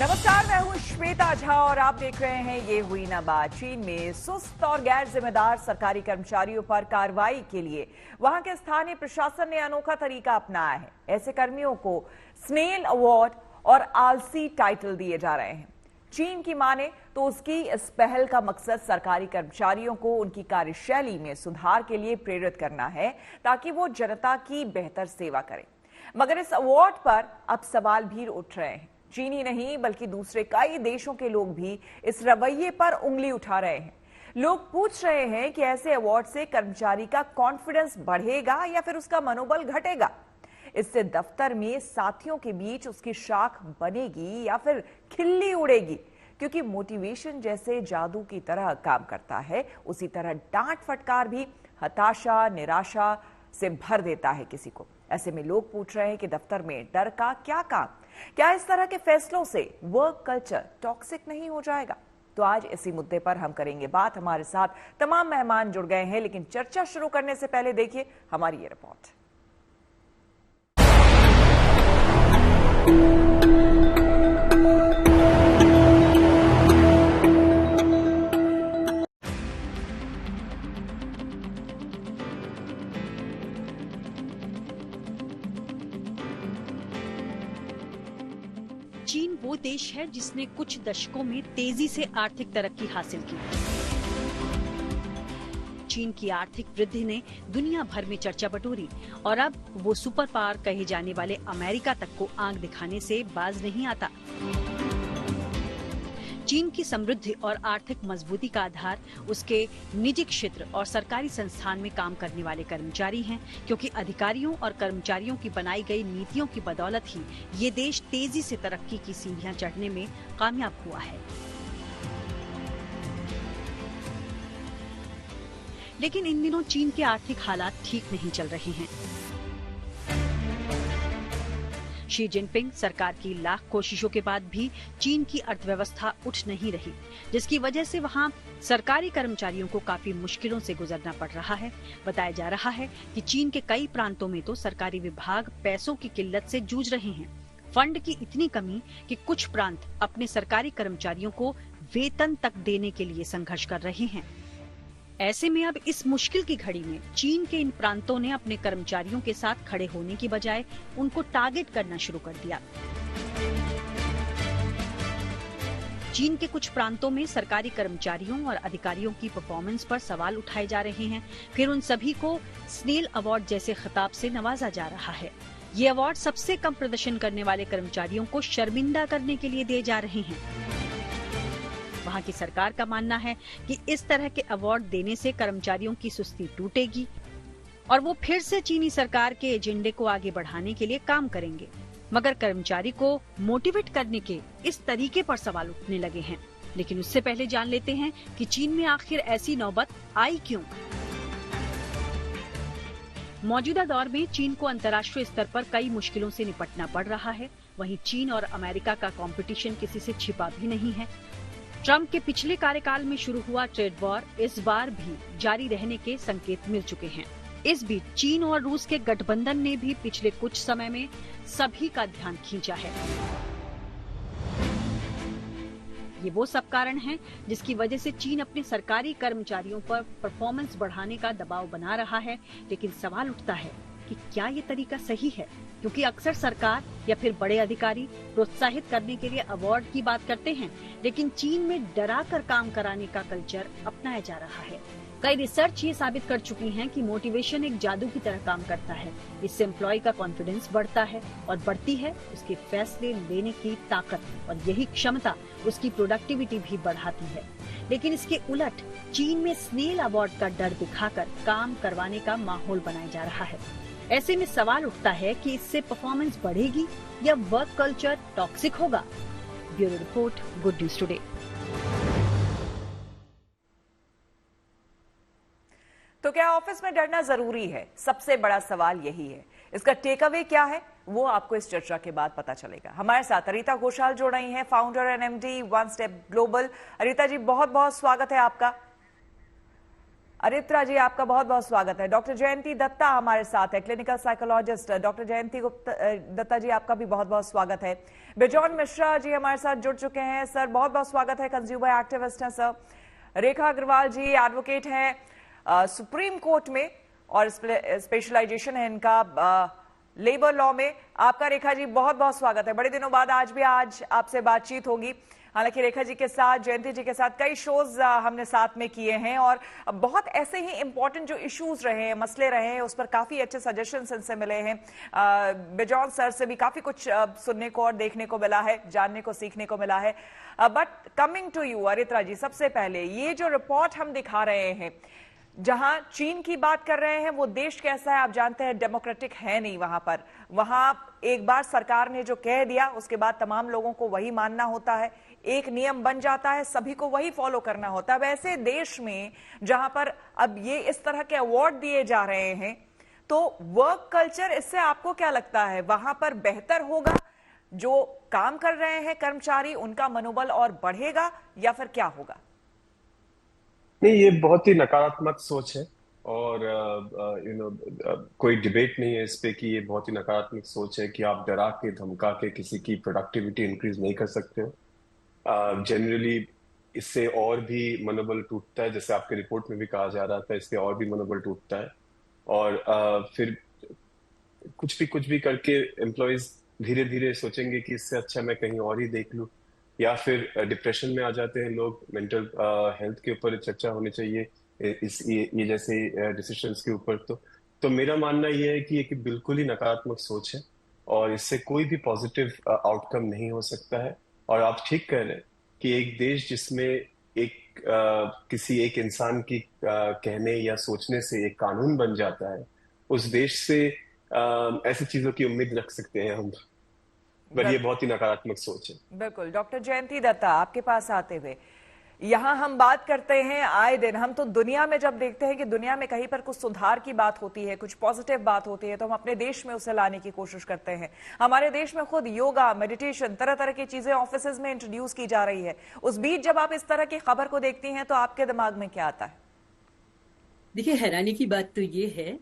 नमस्कार, मैं हूं श्वेता झा और आप देख रहे हैं ये हुई ना बात। चीन में सुस्त और गैर जिम्मेदार सरकारी कर्मचारियों पर कार्रवाई के लिए वहां के स्थानीय प्रशासन ने अनोखा तरीका अपनाया है। ऐसे कर्मियों को स्नेल अवार्ड और आलसी टाइटल दिए जा रहे हैं। चीन की माने तो उसकी इस पहल का मकसद सरकारी कर्मचारियों को उनकी कार्यशैली में सुधार के लिए प्रेरित करना है ताकि वो जनता की बेहतर सेवा करें। मगर इस अवार्ड पर अब सवाल भी उठ रहे हैं। चीन ही नहीं बल्कि दूसरे कई देशों के लोग भी इस रवैये पर उंगली उठा रहे हैं। लोग पूछ रहे हैं कि ऐसे अवार्ड से कर्मचारी का कॉन्फिडेंस बढ़ेगा या फिर उसका मनोबल घटेगा। इससे दफ्तर में साथियों के बीच उसकी शाख बनेगी या फिर खिल्ली उड़ेगी, क्योंकि मोटिवेशन जैसे जादू की तरह काम करता है, उसी तरह डांट फटकार भी हताशा निराशा से भर देता है किसी को। ऐसे में लोग पूछ रहे हैं कि दफ्तर में डर का क्या काम? क्या इस तरह के फैसलों से वर्क कल्चर टॉक्सिक नहीं हो जाएगा? तो आज इसी मुद्दे पर हम करेंगे बात। हमारे साथ तमाम मेहमान जुड़ गए हैं, लेकिन चर्चा शुरू करने से पहले देखिए हमारी ये रिपोर्ट। चीन वो देश है जिसने कुछ दशकों में तेजी से आर्थिक तरक्की हासिल की। चीन की आर्थिक वृद्धि ने दुनिया भर में चर्चा बटोरी और अब वो सुपर पावर कहे जाने वाले अमेरिका तक को आंख दिखाने से बाज नहीं आता। चीन की समृद्धि और आर्थिक मजबूती का आधार उसके निजी क्षेत्र और सरकारी संस्थान में काम करने वाले कर्मचारी हैं, क्योंकि अधिकारियों और कर्मचारियों की बनाई गई नीतियों की बदौलत ही ये देश तेजी से तरक्की की सीढ़ियां चढ़ने में कामयाब हुआ है। लेकिन इन दिनों चीन के आर्थिक हालात ठीक नहीं चल रहे हैं। शी जिनपिंग सरकार की लाख कोशिशों के बाद भी चीन की अर्थव्यवस्था उठ नहीं रही, जिसकी वजह से वहां सरकारी कर्मचारियों को काफी मुश्किलों से गुजरना पड़ रहा है। बताया जा रहा है कि चीन के कई प्रांतों में तो सरकारी विभाग पैसों की किल्लत से जूझ रहे हैं। फंड की इतनी कमी कि कुछ प्रांत अपने सरकारी कर्मचारियों को वेतन तक देने के लिए संघर्ष कर रहे हैं। ऐसे में अब इस मुश्किल की घड़ी में चीन के इन प्रांतों ने अपने कर्मचारियों के साथ खड़े होने की बजाय उनको टारगेट करना शुरू कर दिया। चीन के कुछ प्रांतों में सरकारी कर्मचारियों और अधिकारियों की परफॉर्मेंस पर सवाल उठाए जा रहे हैं। फिर उन सभी को स्नेल अवार्ड जैसे खिताब से नवाजा जा रहा है। ये अवार्ड सबसे कम प्रदर्शन करने वाले कर्मचारियों को शर्मिंदा करने के लिए दिए जा रहे हैं। वहां की सरकार का मानना है कि इस तरह के अवार्ड देने से कर्मचारियों की सुस्ती टूटेगी और वो फिर से चीनी सरकार के एजेंडे को आगे बढ़ाने के लिए काम करेंगे। मगर कर्मचारी को मोटिवेट करने के इस तरीके पर सवाल उठने लगे हैं। लेकिन उससे पहले जान लेते हैं कि चीन में आखिर ऐसी नौबत आई क्यों। मौजूदा दौर में चीन को अंतर्राष्ट्रीय स्तर पर कई मुश्किलों से निपटना पड़ रहा है। वहीं चीन और अमेरिका का कंपटीशन किसी से छिपा भी नहीं है। ट्रंप के पिछले कार्यकाल में शुरू हुआ ट्रेड वॉर इस बार भी जारी रहने के संकेत मिल चुके हैं। इस बीच चीन और रूस के गठबंधन ने भी पिछले कुछ समय में सभी का ध्यान खींचा है। ये वो सब कारण हैं जिसकी वजह से चीन अपने सरकारी कर्मचारियों पर परफॉर्मेंस बढ़ाने का दबाव बना रहा है। लेकिन सवाल उठता है कि क्या ये तरीका सही है, क्योंकि अक्सर सरकार या फिर बड़े अधिकारी प्रोत्साहित करने के लिए अवार्ड की बात करते हैं, लेकिन चीन में डरा कर काम कराने का कल्चर अपनाया जा रहा है। कई रिसर्च ये साबित कर चुकी हैं कि मोटिवेशन एक जादू की तरह काम करता है। इससे एम्प्लॉय का कॉन्फिडेंस बढ़ता है और बढ़ती है उसके फैसले लेने की ताकत, और यही क्षमता उसकी प्रोडक्टिविटी भी बढ़ाती है। लेकिन इसके उलट चीन में स्नेल अवार्ड का डर दिखाकर काम करवाने का माहौल बनाया जा रहा है। ऐसे में सवाल उठता है कि इससे परफॉर्मेंस बढ़ेगी या वर्क कल्चर टॉक्सिक होगा। Bureau report, good news today. तो क्या ऑफिस में डरना जरूरी है? सबसे बड़ा सवाल यही है। इसका टेक अवे क्या है वो आपको इस चर्चा के बाद पता चलेगा। हमारे साथ अरीता घोषाल जुड़ रही हैं, founder and MD One Step Global. Arita ji, बहुत बहुत स्वागत है आपका। अरित्रा जी, आपका बहुत बहुत स्वागत है। डॉक्टर जयंती दत्ता हमारे साथ है, क्लिनिकल साइकोलॉजिस्ट। डॉक्टर जयंती दत्ता जी, आपका भी बहुत बहुत स्वागत है। बिजॉन मिश्रा जी हमारे साथ जुड़ चुके हैं। सर, बहुत बहुत स्वागत है। कंज्यूमर एक्टिविस्ट हैं सर। रेखा अग्रवाल जी एडवोकेट हैं सुप्रीम कोर्ट में और स्पेशलाइजेशन है इनका लेबर लॉ में। आपका रेखा जी बहुत बहुत स्वागत है। बड़े दिनों बाद आज आपसे बातचीत होगी। हालांकि रेखा जी के साथ, जयंती जी के साथ कई शोज हमने साथ में किए हैं और बहुत ऐसे ही इंपॉर्टेंट जो इश्यूज रहे हैं, मसले रहे हैं, उस पर काफी अच्छे सजेशंस इनसे मिले हैं। बिजॉन सर से भी काफी कुछ सुनने को और देखने को मिला है, जानने को, सीखने को मिला है। But coming to you Aritra ji, सबसे पहले ये जो रिपोर्ट हम दिखा रहे हैं, जहां चीन की बात कर रहे हैं, वो देश कैसा है आप जानते हैं, डेमोक्रेटिक है नहीं वहां पर। वहां एक बार सरकार ने जो कह दिया उसके बाद तमाम लोगों को वही मानना होता है, एक नियम बन जाता है, सभी को वही फॉलो करना होता है। वैसे देश में जहां पर अब ये इस तरह के अवार्ड दिए जा रहे हैं, तो वर्क कल्चर, इससे आपको क्या लगता है वहां पर बेहतर होगा? जो काम कर रहे हैं कर्मचारी, उनका मनोबल और बढ़ेगा या फिर क्या होगा? नहीं, ये बहुत ही नकारात्मक सोच है और कोई डिबेट नहीं है इस पे कि ये बहुत ही नकारात्मक सोच है कि आप डरा के धमका के किसी की प्रोडक्टिविटी इंक्रीज नहीं कर सकते हो। जनरली इससे और भी मनोबल टूटता है, जैसे आपके रिपोर्ट में भी कहा जा रहा था, इससे और भी मनोबल टूटता है और फिर कुछ भी करके एम्प्लॉयज धीरे धीरे सोचेंगे कि इससे अच्छा मैं कहीं और ही देख लूं, या फिर डिप्रेशन में आ जाते हैं लोग। मेंटल हेल्थ के ऊपर चर्चा होनी चाहिए ये जैसे डिसीजंस के ऊपर। तो मेरा मानना ये है कि ये कि बिल्कुल ही नकारात्मक सोच है और इससे कोई भी पॉजिटिव आउटकम नहीं हो सकता है। और आप ठीक कह रहे हैं कि एक देश जिसमें किसी एक इंसान की कहने या सोचने से एक कानून बन जाता है, उस देश से ऐसी चीजों की उम्मीद रख सकते हैं हम। पर ये बहुत ही नकारात्मक सोच है। बिल्कुल। डॉक्टर जयंती दत्ता, आपके पास आते हुए, यहां हम बात करते हैं आए दिन, हम तो दुनिया में जब देखते हैं कि दुनिया में कहीं पर कुछ सुधार की बात होती है, कुछ पॉजिटिव बात होती है, तो हम अपने देश में उसे लाने की कोशिश करते हैं। हमारे देश में खुद योगा, मेडिटेशन, तरह तरह की चीजें ऑफिसेज में इंट्रोड्यूस की जा रही है। उस बीच जब आप इस तरह की खबर को देखती हैं तो आपके दिमाग में क्या आता है? देखिए, हैरानी की बात तो ये है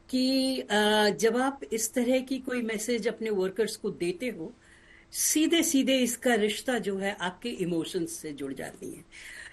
कि जब आप इस तरह की कोई मैसेज अपने वर्कर्स को देते हो, सीधे सीधे इसका रिश्ता जो है आपके इमोशंस से जुड़ जाती है।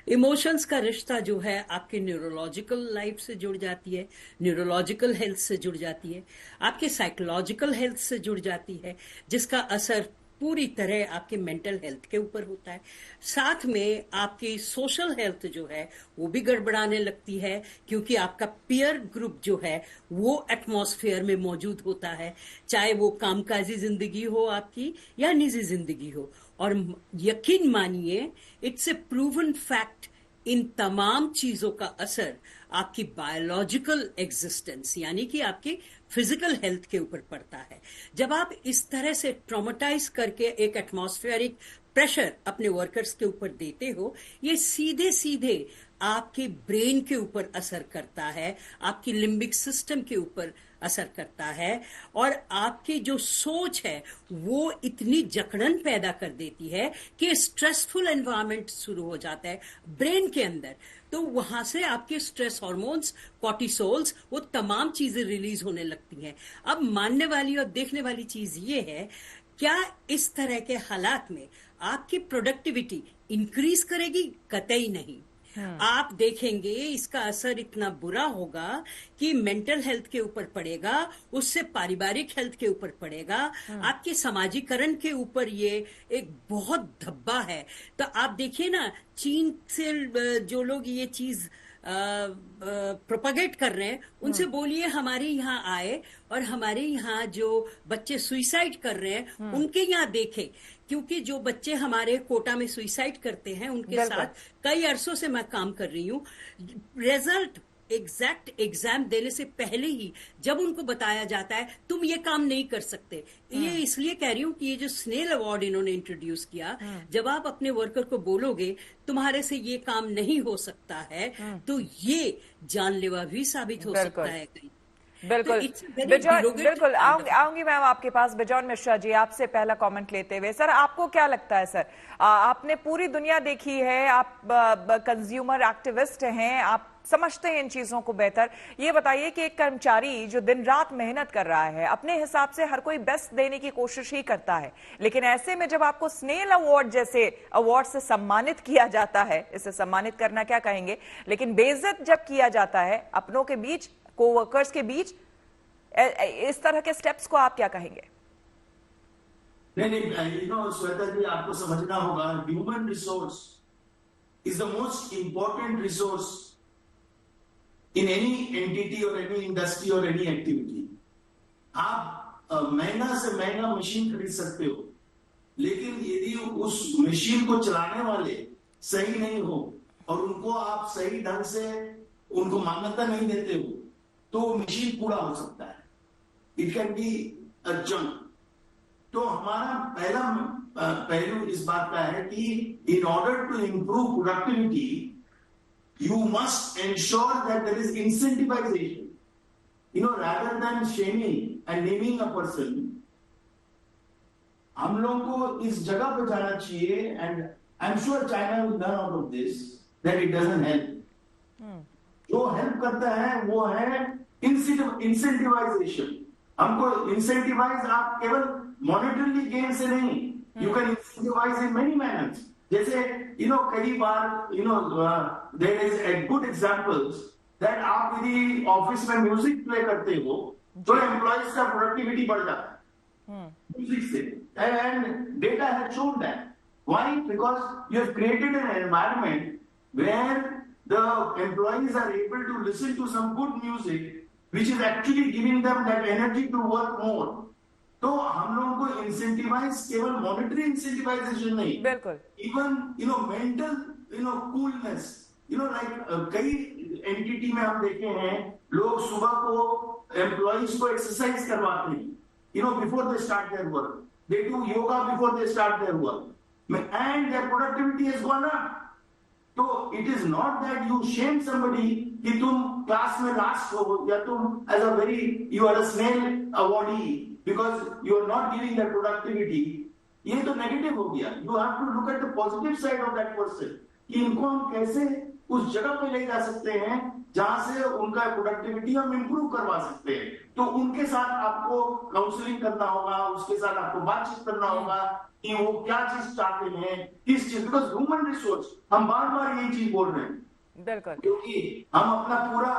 इमोशंस का रिश्ता जो है आपके न्यूरोलॉजिकल लाइफ से जुड़ जाती है, न्यूरोलॉजिकल हेल्थ से जुड़ जाती है, आपके साइकोलॉजिकल हेल्थ से जुड़ जाती है, जिसका असर पूरी तरह आपके मेंटल हेल्थ के ऊपर होता है। साथ में आपकी सोशल हेल्थ जो है वो भी गड़बड़ाने लगती है, क्योंकि आपका पीयर ग्रुप जो है वो एटमॉस्फेयर में मौजूद होता है, चाहे वो कामकाजी जिंदगी हो आपकी या निजी जिंदगी हो। और यकीन मानिए, इट्स ए प्रूवन फैक्ट, इन तमाम चीजों का असर आपकी बायोलॉजिकल एग्जिस्टेंस यानी कि आपकी फिजिकल हेल्थ के ऊपर पड़ता है। जब आप इस तरह से ट्रॉमेटाइज करके एक एटमॉस्फेरिक प्रेशर अपने वर्कर्स के ऊपर देते हो, ये सीधे सीधे आपके ब्रेन के ऊपर असर करता है, आपकी लिम्बिक सिस्टम के ऊपर असर करता है और आपकी जो सोच है वो इतनी जकड़न पैदा कर देती है कि स्ट्रेसफुल एनवायरनमेंट शुरू हो जाता है ब्रेन के अंदर। तो वहां से आपके स्ट्रेस हार्मोन्स, कॉर्टिसोल्स, वो तमाम चीजें रिलीज होने लगती हैं। अब मानने वाली और देखने वाली चीज ये है, क्या इस तरह के हालात में आपकी प्रोडक्टिविटी इंक्रीज करेगी? कतई नहीं। आप देखेंगे इसका असर इतना बुरा होगा कि मेंटल हेल्थ के ऊपर पड़ेगा, उससे पारिवारिक हेल्थ के ऊपर पड़ेगा, आपके समाजीकरण के ऊपर ये एक बहुत धब्बा है। तो आप देखिए ना, चीन से जो लोग ये चीज प्रोपगेट कर रहे हैं, उनसे बोलिए हमारे यहाँ आए और हमारे यहाँ जो बच्चे सुइसाइड कर रहे हैं उनके यहाँ देखे, क्योंकि जो बच्चे हमारे कोटा में सुइसाइड करते हैं उनके साथ कई अरसों से मैं काम कर रही हूँ। रिजल्ट एग्जैक्ट एग्जाम देने से पहले ही जब उनको बताया जाता है तुम ये काम नहीं कर सकते। ये इसलिए कह रही हूँ कि ये जो स्नेल अवार्ड इन्होंने इंट्रोड्यूस किया, जब आप अपने वर्कर को बोलोगे तुम्हारे से ये काम नहीं हो सकता है, तो ये जानलेवा भी साबित हो सकता है कहीं। बिल्कुल बिल्कुल आऊंगी मैम आपके पास। बिजॉन मिश्रा जी, आपसे पहला कमेंट लेते हुए, सर आपको क्या लगता है? सर आपने पूरी दुनिया देखी है, आप कंज्यूमर एक्टिविस्ट हैं, आप समझते हैं इन चीजों को बेहतर। ये बताइए कि एक कर्मचारी जो दिन रात मेहनत कर रहा है, अपने हिसाब से हर कोई बेस्ट देने की कोशिश ही करता है, लेकिन ऐसे में जब आपको स्नेल अवार्ड जैसे अवार्ड से सम्मानित किया जाता है, इसे सम्मानित करना क्या कहेंगे, लेकिन बेइज्जत जब किया जाता है अपनों के बीच, कोवर्कर्स के बीच, इस तरह के स्टेप्स को आप क्या कहेंगे? नहीं, श्वेता जी, आपको समझना होगा, human resource is the most important resource in any entity or any industry or any activity. आप महीना से महीना मशीन खरीद सकते हो, लेकिन यदि उस मशीन को चलाने वाले सही नहीं हो और उनको आप सही ढंग से उनको मान्यता नहीं देते हो, तो मशीन पूरा हो सकता है, it can be a junk. तो हमारा पहला पहलू इस बात का है कि in order to improve productivity you must ensure that there is incentivization, rather than shaming and naming a person. हम लोगों को इस जगह पे जाना चाहिए, and I'm sure China will learn out of this that it doesn't help. जो help करता है वो है इंसेंटिवाइजेशन। हमको इंसेंटिवाइज आप केवल मॉनेटरी गेन से नहीं, you can incentivise in many manners. जैसे कई बार there is a good examples that आप यदि ऑफिस में म्यूजिक प्ले करते हो तो एम्प्लॉइज का प्रोडक्टिविटी बढ़ जाता है म्यूजिक से, and data has shown that. Why? Because you have created an environment where the employees are able to listen to some good music which is actually giving them that energy to work more. तो हम लोगों को incentivise, केवल monetary incentivisation नहीं, बिल्कुल, even mental coolness, like कई entity में हम देखे हैं लोग सुबह को एम्प्लॉइज को एक्सरसाइज करवाते हैं, before they start their work, they do yoga before they start their work, and their productivity has gone up. तो it is not that you shame somebody कि तुम क्लास में लास्ट हो या तुम as a very you are a snail awardee because you are not giving that productivity. ये तो negative हो गया। You have to look at the positive side of that person कि इनको हम कैसे उस जगह पे ले जा सकते हैं जहां से उनका प्रोडक्टिविटी हम इंप्रूव करवा सकते हैं। तो उनके साथ आपको काउंसलिंग करना होगा, उसके साथ आपको बातचीत करना होगा कि वो क्या चीज चाहते हैं, किस चीज, बिकॉज ह्यूमन रिसोर्स, हम बार बार यही चीज बोल रहे हैं, बिल्कुल, क्योंकि हम अपना पूरा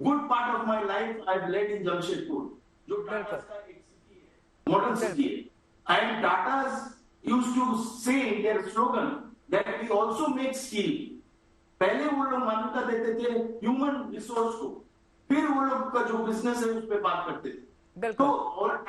good part of my life I have led in Jamshedpur, जो टाटा का एक सिटी है, मॉडर्न सिटी है, and Tatas used to say in their slogan that we also make skill. पहले वो लोग मान्यता देते थे ह्यूमन रिसोर्स को, फिर वो लोग का जो बिजनेस है उस पर बात करते थे। तो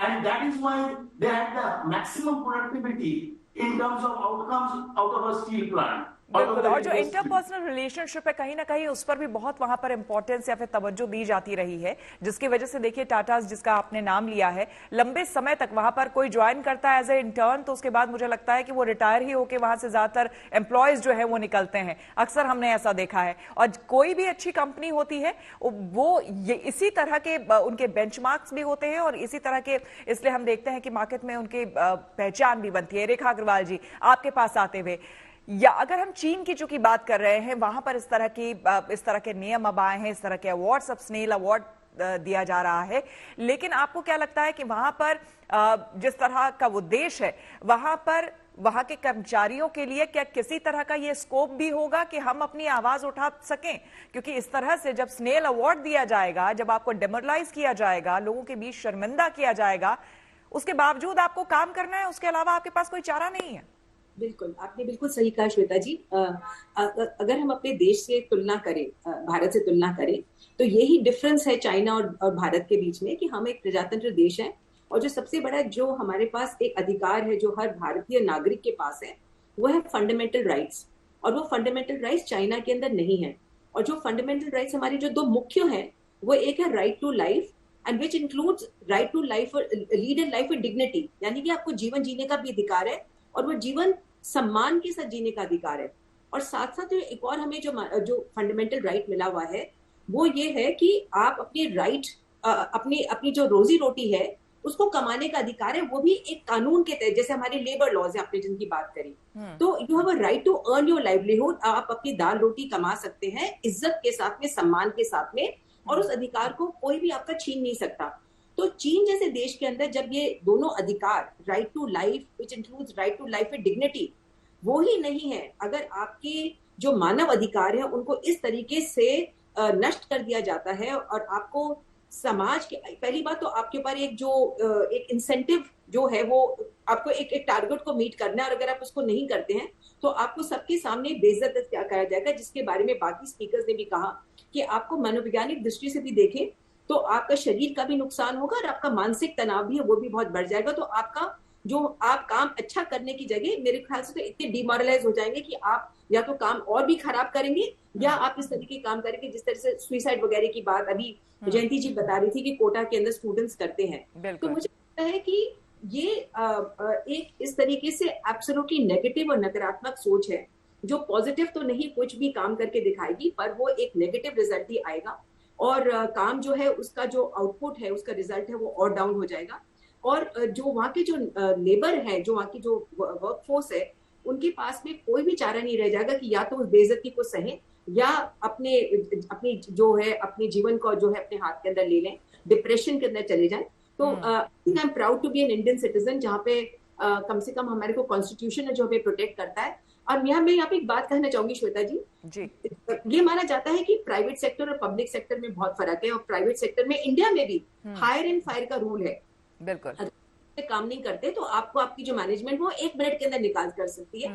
and that is why they had the maximum productivity in terms of outcomes out of a steel plant. बिल्कुल, और जो इंटरपर्सनल रिलेशनशिप है कहीं ना कहीं उस पर भी बहुत वहां पर इंपॉर्टेंस या फिर तवज्जो दी जाती रही है, जिसकी वजह से देखिए टाटास, जिसका आपने नाम लिया है, लंबे समय तक वहां पर कोई ज्वाइन करता है एज ए इंटर्न तो उसके बाद मुझे लगता है कि वो रिटायर ही होकर वहां से ज्यादातर एम्प्लॉयज जो है वो निकलते हैं, अक्सर हमने ऐसा देखा है। और कोई भी अच्छी कंपनी होती है वो ये इसी तरह के उनके बेंचमार्क्स भी होते हैं और इसी तरह के, इसलिए हम देखते हैं कि मार्केट में उनकी पहचान भी बनती है। रेखा अग्रवाल जी, आपके पास आते हुए, या अगर हम चीन की चूंकि बात कर रहे हैं, वहां पर इस तरह के नियम अब आए हैं, इस तरह के अवार्ड्स, अब स्नेल अवार्ड दिया जा रहा है, लेकिन आपको क्या लगता है कि वहां पर जिस तरह का वो देश है, वहां पर वहां के कर्मचारियों के लिए क्या किसी तरह का ये स्कोप भी होगा कि हम अपनी आवाज उठा सकें? क्योंकि इस तरह से जब स्नेल अवार्ड दिया जाएगा, जब आपको डेमोरलाइज किया जाएगा, लोगों के बीच शर्मिंदा किया जाएगा, उसके बावजूद आपको काम करना है, उसके अलावा आपके पास कोई चारा नहीं है। बिल्कुल, आपने बिल्कुल सही कहा श्वेता जी। अगर हम अपने देश से तुलना करें, भारत से तुलना करें, तो यही डिफरेंस है चाइना और भारत के बीच में कि हम एक प्रजातंत्र देश है, और जो सबसे बड़ा जो हमारे पास एक अधिकार है जो हर भारतीय नागरिक के पास है वो है फंडामेंटल राइट्स, और वो फंडामेंटल राइट्स चाइना के अंदर नहीं है। और जो फंडामेंटल राइट्स हमारे जो दो मुख्य हैं वो एक है right to life, and which includes right to life, lead in life with dignity, यानी कि आपको जीवन जीने का भी अधिकार है और वो जीवन सम्मान के साथ जीने का अधिकार है। और साथ साथ एक और हमें जो फंडामेंटल राइट मिला हुआ है वो ये है कि आप अपनी राइट, अपनी अपनी जो रोजी रोटी है उसको कमाने का अधिकार है, वो भी एक कानून के तहत, जैसे हमारे लेबर लॉज है आपने जिनकी बात करी, तो you have a right to earn your livelihood. आप अपनी दाल रोटी कमा सकते हैं इज्जत के साथ में, सम्मान के साथ में, और उस अधिकार को कोई भी आपका छीन नहीं सकता। तो चीन जैसे देश के अंदर जब ये दोनों अधिकार, right to life which includes right to life with dignity, वो ही नहीं है, अगर आपके जो मानव अधिकार है उनको इस तरीके से नष्ट कर दिया जाता है, और आपको समाज के, पहली बात तो आपके ऊपर एक जो एक इंसेंटिव जो है वो आपको एक टारगेट को मीट करना है, और अगर आप उसको नहीं करते हैं तो आपको सबके सामने बेइज्जत क्या करा जाएगा, जिसके बारे में बाकी स्पीकर्स ने भी कहा कि आपको मनोवैज्ञानिक दृष्टि से भी देखें तो आपका शरीर का भी नुकसान होगा और आपका मानसिक तनाव भी है वो भी बहुत बढ़ जाएगा। तो आपका जो आप काम अच्छा करने की जगह मेरे ख्याल से तो इतने डिमोरलाइज हो जाएंगे कि आप या तो काम और भी खराब करेंगे, या आप इस तरीके काम करेंगे जिस तरह से सुइसाइड वगैरह की बात अभी जयंती जी बता रही थी कि कोटा के अंदर स्टूडेंट्स करते हैं। तो मुझे लगता है कि ये एक इस तरीके से एब्सोल्युटली नेगेटिव और नकारात्मक सोच है, जो पॉजिटिव तो नहीं कुछ भी काम करके दिखाएगी, पर वो एक नेगेटिव रिजल्ट ही आएगा, और काम जो है उसका जो आउटपुट है, उसका रिजल्ट है वो और डाउन हो जाएगा। और जो वहाँ के जो लेबर है, जो वहाँ की जो वर्कफोर्स है, उनके पास में कोई भी चारा नहीं रह जाएगा कि या तो उस बेइज्जती को सहें या अपनी जो है अपने जीवन को जो है अपने हाथ के अंदर ले लें, डिप्रेशन के अंदर चले जाएं। तो I am proud to be an Indian citizen, जहाँ पे कम से कम हमारे को कॉन्स्टिट्यूशन है जो हमें प्रोटेक्ट करता है। और मैं यहाँ पे एक बात कहना चाहूंगी श्वेता जी, ये माना जाता है कि प्राइवेट सेक्टर और पब्लिक सेक्टर में बहुत फर्क है, और प्राइवेट सेक्टर में इंडिया में भी हायर एंड फायर का रूल है। बिल्कुल काम नहीं करते तो आपको आपकी जो मैनेजमेंट वो 1 मिनट के अंदर निकाल कर सकती है,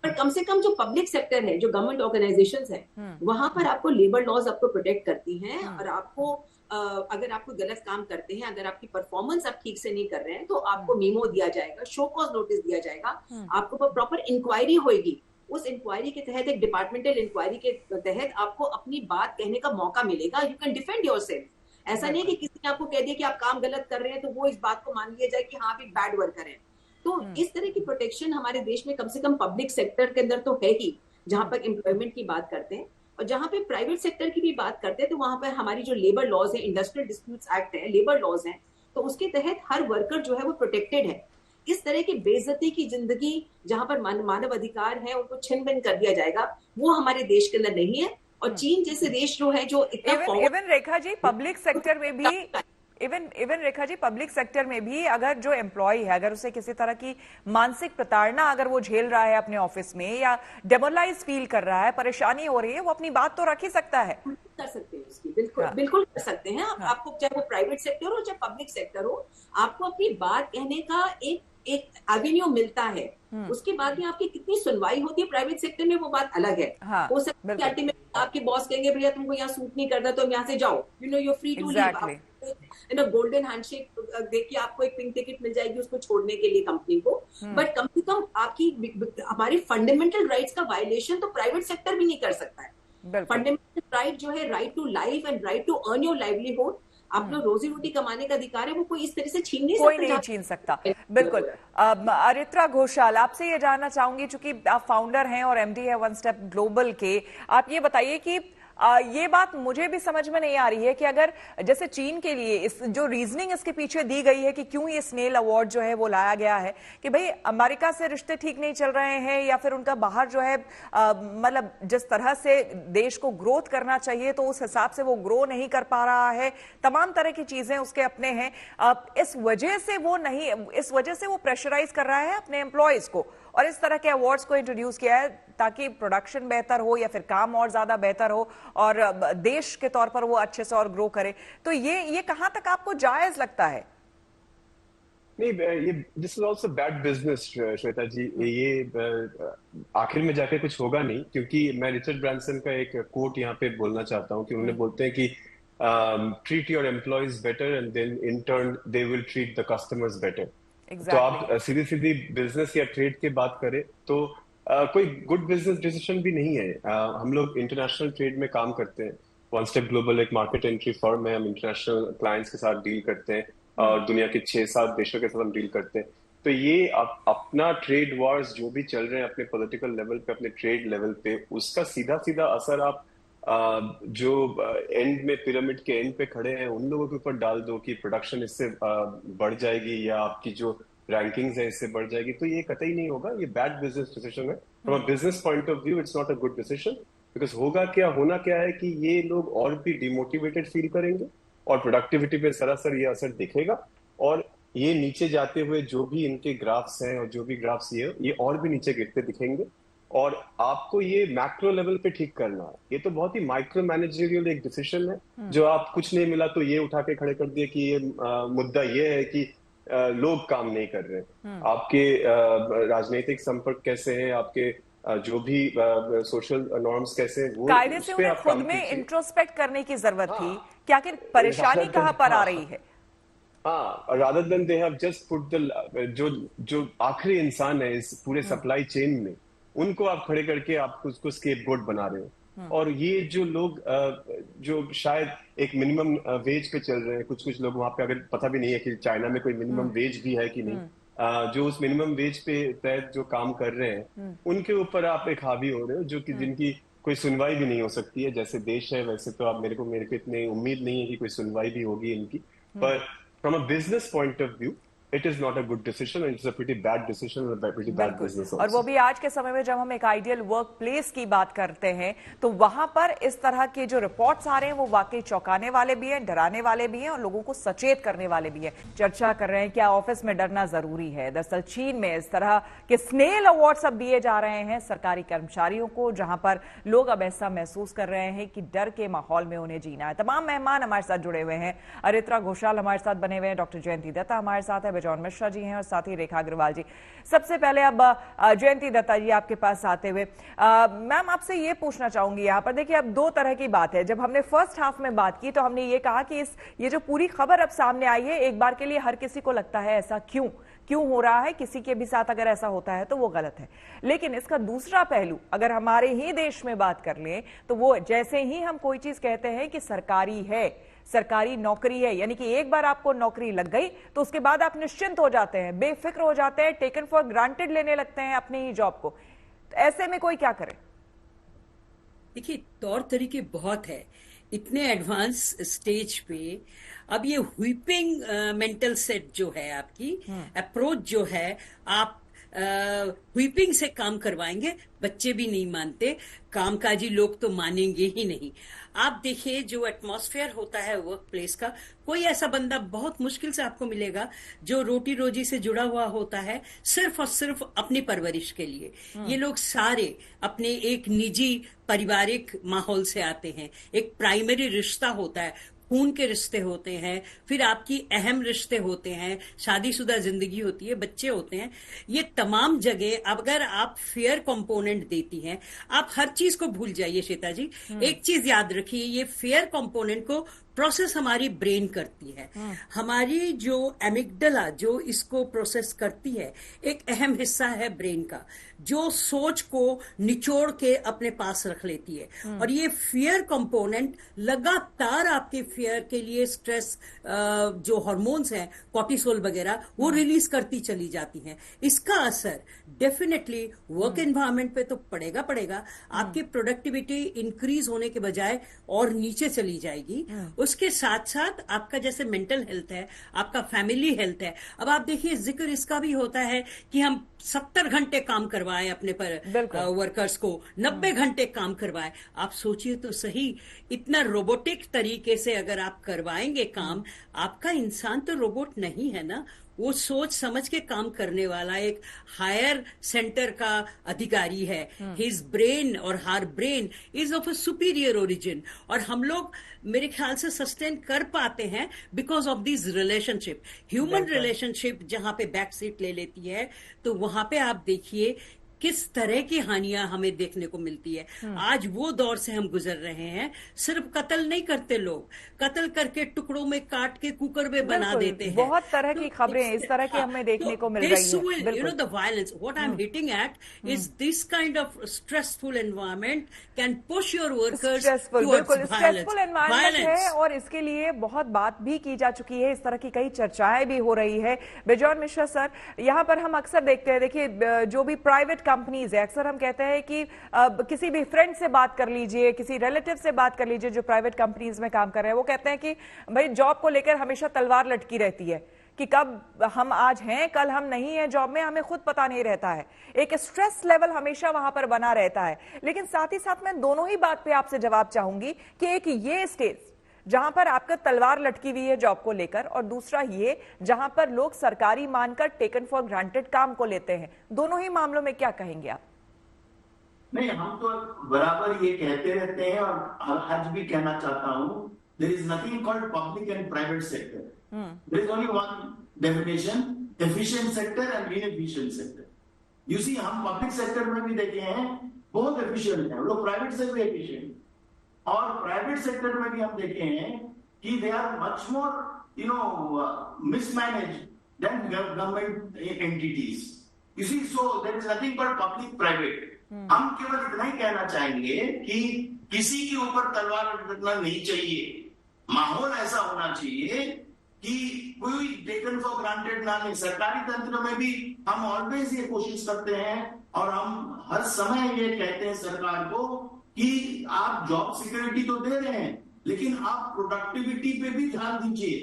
पर कम से कम जो पब्लिक सेक्टर है, जो गवर्नमेंट ऑर्गेनाइजेशंस है, वहां पर आपको लेबर लॉज आपको प्रोटेक्ट करती हैं, और आपको अगर आप कोई गलत काम करते हैं, अगर आपकी परफॉर्मेंस आप ठीक से नहीं कर रहे हैं, तो आपको मीमो दिया जाएगा, शो कॉज नोटिस दिया जाएगा, आपको प्रॉपर इंक्वायरी होगी, उस इंक्वायरी के तहत, एक डिपार्टमेंटल इंक्वायरी के तहत आपको अपनी बात कहने का मौका मिलेगा। You can defend yourself. ऐसा नहीं है कि किसी ने आपको कह दिया कि आप काम गलत कर रहे हैं तो वो इस बात को मान लिया जाए कि हाँ आप एक बैड वर्कर हैं। तो इस तरह की प्रोटेक्शन हमारे देश में कम से कम पब्लिक सेक्टर के अंदर तो है ही, जहां पर एम्प्लॉयमेंट की बात करते हैं, और जहां पे प्राइवेट सेक्टर की भी बात करते हैं तो वहां पर हमारी जो लेबर लॉज है, इंडस्ट्रियल डिस्प्यूट्स एक्ट है, लेबर लॉज है, तो उसके तहत हर वर्कर जो है वो प्रोटेक्टेड है। इस तरह की बेइज्जती की जिंदगी जहां पर मानव अधिकार है उनको छिन भिन कर दिया जाएगा, वो हमारे देश के अंदर नहीं है। और चीन जैसे देश जो है जो even Rekha ji public sector में भी even Rekha ji public sector में भी अगर जो एम्प्लॉय है, अगर उसे किसी तरह की मानसिक प्रताड़ना अगर वो झेल रहा है अपने ऑफिस में, या डेमोरलाइज फील कर रहा है, परेशानी हो रही है, वो अपनी बात तो रख ही सकता है। कर सकते हैं उसकी, बिल्कुल बिल्कुल कर सकते हैं। आपको चाहे वो प्राइवेट सेक्टर हो चाहे पब्लिक सेक्टर हो, आपको अपनी बात कहने का एक एवेन्यू मिलता है। उसके बाद में आपकी कितनी सुनवाई होती है प्राइवेट सेक्टर में, वो बात अलग है। हो सकता है अल्टीमेटली आपके बॉस कहेंगे भैया तुमको यहाँ सूट नहीं करता तो हम यहाँ से जाओ, you free to leave, golden handshake देखिए आपको एक पिंक टिकट मिल जाएगी उसको छोड़ने के लिए कंपनी को। बट कम से कम आपकी हमारी फंडामेंटल राइट्स का वायलेशन तो प्राइवेट सेक्टर भी नहीं कर सकता है। फंडामेंटल राइट जो है, right to life and right to earn your livelihood, अपना रोजी रोटी कमाने का अधिकार है, वो कोई इस तरह से छीन नहीं सकता, कोई नहीं छीन सकता। बिल्कुल। अरित्रा घोषाल, आपसे ये जानना चाहूंगी, चूंकि आप फाउंडर हैं और एमडी है वन स्टेप ग्लोबल के, आप ये बताइए कि ये बात मुझे भी समझ में नहीं आ रही है कि अगर जैसे चीन के लिए इस जो रीजनिंग इसके पीछे दी गई है कि क्यों ये स्नेल अवार्ड जो है वो लाया गया है कि भाई अमेरिका से रिश्ते ठीक नहीं चल रहे हैं, या फिर उनका बाहर जो है मतलब जिस तरह से देश को ग्रोथ करना चाहिए तो उस हिसाब से वो ग्रो नहीं कर पा रहा है, तमाम तरह की चीजें उसके अपने हैं, इस वजह से वो प्रेशराइज कर रहा है अपने एम्प्लॉयज को और इस तरह के अवार्ड्स को इंट्रोड्यूस किया है ताकि प्रोडक्शन बेहतर हो या फिर काम और ज्यादा बेहतर हो और देश के तौर पर वो अच्छे से और ग्रो करे। तो ये कहां तक आपको जायज लगता है? नहीं, ये this is also bad business Shweta ji. ये आखिर में जाके कुछ होगा नहीं, क्योंकि मैं रिचर्ड ब्रांसन का एक कोट यहाँ पे बोलना चाहता हूँ कि उन्होंने बोलते हैं कि treat your employees better and then in turn they will treat the customers better. तो आप सीधी सीधी बिजनेस या ट्रेड की बात करें तो कोई गुड बिजनेस डिसीजन भी नहीं है। हम लोग इंटरनेशनल ट्रेड में काम करते हैं, वन स्टेप ग्लोबल एक मार्केट एंट्री फर्म है, हम इंटरनेशनल क्लाइंट्स के साथ डील करते हैं और दुनिया के 6-7 देशों के साथ हम डील करते हैं। तो ये अपना ट्रेड वॉर्स जो भी चल रहे हैं अपने पॉलिटिकल लेवल पे, अपने ट्रेड लेवल पे, उसका सीधा सीधा असर आप जो एंड में पिरामिड के एंड पे खड़े हैं उन लोगों के ऊपर डाल दो कि प्रोडक्शन इससे बढ़ जाएगी या आपकी जो रैंकिंग्स है इससे बढ़ जाएगी, तो ये कतई नहीं होगा। ये बैड बिजनेस डिसीजन है। From a business point of view it's not a good decision, because होना क्या है कि ये लोग और भी डिमोटिवेटेड फील करेंगे और प्रोडक्टिविटी पे सरासर ये असर दिखेगा, और ये नीचे जाते हुए जो भी इनके ग्राफ्स हैं और जो भी ग्राफ्स ये और भी नीचे गिरते दिखेंगे। और आपको ये मैक्रो लेवल पे ठीक करना है। ये तो बहुत ही माइक्रो मैनेजरियल एक डिसीजन है, जो आप कुछ नहीं मिला तो ये उठा के खड़े कर दिए कि ये मुद्दा ये है कि लोग काम नहीं कर रहे। आपके राजनीतिक संपर्क कैसे हैं, आपके जो भी सोशल नॉर्म्स कैसे हैं, वो कायदे से उन्हें खुद में इंट्रोस्पेक्ट करने की जरूरत थी कि आखिर परेशानी कहाँ पर आ रही है। हाँ, rather than they have just put the जो आखिरी इंसान है इस पूरे सप्लाई चेन में, उनको आप खड़े करके आप उसको स्केपगोट बना रहे हो। और ये जो लोग जो शायद एक मिनिमम वेज पे चल रहे हैं, कुछ लोग वहां पे, अगर पता भी नहीं है कि चाइना में कोई मिनिमम वेज भी है कि नहीं, जो उस मिनिमम वेज पे तहत जो काम कर रहे हैं उनके ऊपर आप एक हावी हो रहे हो, जो कि जिनकी कोई सुनवाई भी नहीं हो सकती है। जैसे देश है वैसे तो आप मेरे को इतनी उम्मीद नहीं है कि कोई सुनवाई भी होगी इनकी, पर from a business point of view it is not a good decision and it's a pretty bad decision and a pretty bad business also. और वो भी आज के समय में जब हम एक आइडियल वर्क प्लेस की बात करते हैं तो वहां पर इस तरह के जो रिपोर्ट्स आ रहे हैं वो वाकई चौंकाने वाले भी हैं, डराने वाले भी हैं और लोगों को सचेत करने वाले भी हैं। चर्चा कर रहे हैं क्या ऑफिस में डरना जरूरी है। दरअसल चीन में इस तरह के स्नेल अवार्ड्स अब दिए जा रहे हैं सरकारी कर्मचारियों को, जहां पर लोग अब ऐसा महसूस कर रहे हैं कि डर के माहौल में उन्हें जीना है। तमाम मेहमान हमारे साथ जुड़े हुए हैं। अरित्रा घोषाल हमारे साथ बने हुए हैं, डॉक्टर जयंती दत्ता हमारे साथ है, बिजॉन मिश्रा जी हैं और साथ ही रेखा अग्रवाल जी। सबसे पहले अब जयंती दत्ता जी आपके पास आते हुए मैम आपसे ये पूछना चाहूंगी, यहाँ पर देखिए अब दो तरह की बात है। जब हमने फर्स्ट हाफ में बात की तो हमने ये कहा कि ये जो पूरी खबर अब सामने आई है, एक बार के लिए हर किसी को लगता है ऐसा क्यों हो रहा है, किसी के भी साथ अगर ऐसा होता है तो वो गलत है। लेकिन इसका दूसरा पहलू अगर हमारे ही देश में बात कर लें तो वो जैसे ही हम कोई चीज कहते हैं कि सरकारी है, सरकारी नौकरी है, यानी कि एक बार आपको नौकरी लग गई तो उसके बाद आप निश्चिंत हो जाते हैं, बेफिक्र हो जाते हैं, टेकन फॉर ग्रांटेड लेने लगते हैं अपनी ही जॉब को। तो ऐसे में कोई क्या करे? देखिए, तौर तरीके बहुत है इतने एडवांस स्टेज पे। अब ये व्हीपिंग मेंटल सेट जो है, आपकी अप्रोच जो है, आप व्हीपिंग से काम करवाएंगे, बच्चे भी नहीं मानते, कामकाजी लोग तो मानेंगे ही नहीं। आप देखिए जो एटमॉस्फेयर होता है वर्क प्लेस का, कोई ऐसा बंदा बहुत मुश्किल से आपको मिलेगा जो रोटी रोजी से जुड़ा हुआ होता है सिर्फ और सिर्फ अपनी परवरिश के लिए। ये लोग सारे अपने एक निजी पारिवारिक माहौल से आते हैं। एक प्राइमरी रिश्ता होता है, खून के रिश्ते होते हैं, फिर आपकी अहम रिश्ते होते हैं, शादीशुदा जिंदगी होती है, बच्चे होते हैं। ये तमाम जगह अगर आप फेयर कंपोनेंट देती हैं, आप हर चीज को भूल जाइए श्वेता जी। एक चीज याद रखिए, ये फेयर कंपोनेंट को प्रोसेस हमारी ब्रेन करती है। हमारी जो एमिगडाला जो इसको प्रोसेस करती है, एक अहम हिस्सा है ब्रेन का, जो सोच को निचोड़ के अपने पास रख लेती है। और ये फियर कंपोनेंट लगातार आपके फियर के लिए स्ट्रेस जो हार्मोन्स हैं, कॉर्टिसोल वगैरह, वो रिलीज करती चली जाती हैं। इसका असर डेफिनेटली वर्क एनवायरनमेंट पे तो पड़ेगा। आपकी प्रोडक्टिविटी इंक्रीज होने के बजाय और नीचे चली जाएगी। उसके साथ साथ आपका जैसे मेंटल हेल्थ है, आपका फैमिली हेल्थ है। अब आप देखिए, जिक्र इसका भी होता है कि हम 70 घंटे काम करवाएं अपने पर वर्कर्स को, 90 घंटे काम करवाएं। आप सोचिए तो सही, इतना रोबोटिक तरीके से अगर आप करवाएंगे काम, आपका इंसान तो रोबोट नहीं है ना, वो सोच समझ के काम करने वाला एक हायर सेंटर का अधिकारी है। हिज ब्रेन और हर brain is of a superior origin. और हम लोग मेरे ख्याल से सस्टेन कर पाते हैं because of this relationship. Human relationship जहां पे बैक सीट ले लेती है, तो वहां पे आप देखिए किस तरह की हानियां हमें देखने को मिलती है। आज वो दौर से हम गुजर रहे हैं। सिर्फ कत्ल नहीं करते लोग, कत्ल करके टुकड़ों में काट के कुकर में बना देते हैं। बहुत तरह की खबरें इस तरह की हमें देखने को मिल रही है। You know the violence. What I'm hitting at is this kind of stressful environment can push your workers towards violence. Stressful environment है और इसके लिए बहुत बात भी की जा चुकी है, इस तरह की कई चर्चाएं भी हो रही है। बिजॉन मिश्रा सर, यहाँ पर हम अक्सर देखते हैं, देखिए जो भी प्राइवेट कंपनीज है, अक्सर हम कहते हैं कि किसी भी फ्रेंड से बात कर लीजिए, किसी रिलेटिव से बात कर लीजिए जो प्राइवेट कंपनीज में काम कर रहे हैं, वो कहते हैं कि भाई जॉब को लेकर हमेशा तलवार लटकी रहती है कि कब हम आज हैं कल हम नहीं हैं जॉब में, हमें खुद पता नहीं रहता है। एक स्ट्रेस लेवल हमेशा वहां पर बना रहता है। लेकिन साथ ही साथ मैं दोनों ही बात पे आपसे जवाब चाहूंगी कि एक ये स्टेज जहां पर आपका तलवार लटकी हुई है जॉब को लेकर, और दूसरा ये जहां पर लोग सरकारी मानकर टेकन फॉर ग्रांटेड काम को लेते हैं, दोनों ही मामलों में क्या कहेंगे आप? नहीं, हम तो बराबर ये कहते रहते हैं और आज भी कहना चाहता हूं, there is nothing called public and private sector. There is only one definition, efficient sector and inefficient sector. You see, हम पब्लिक सेक्टर में भी देखे हैं बहुत एफिशिएंट है, लोग प्राइवेट से भी एफिशिएंट, और प्राइवेट सेक्टर में भी हम देखे हैं कि they are much more mismanaged than government entities. You see, so there is nothing but public private. हम केवल इतना ही कहना चाहेंगे कि किसी के ऊपर तलवार लटकना नहीं चाहिए, माहौल ऐसा होना चाहिए कि कोई टेकन फॉर ग्रांटेड ना ले। सरकारी तंत्र में भी हम ऑलवेज ये कोशिश करते हैं और हम हर समय ये कहते हैं सरकार को कि आप जॉब सिक्योरिटी तो दे रहे हैं, लेकिन आप प्रोडक्टिविटी पे भी ध्यान दीजिए।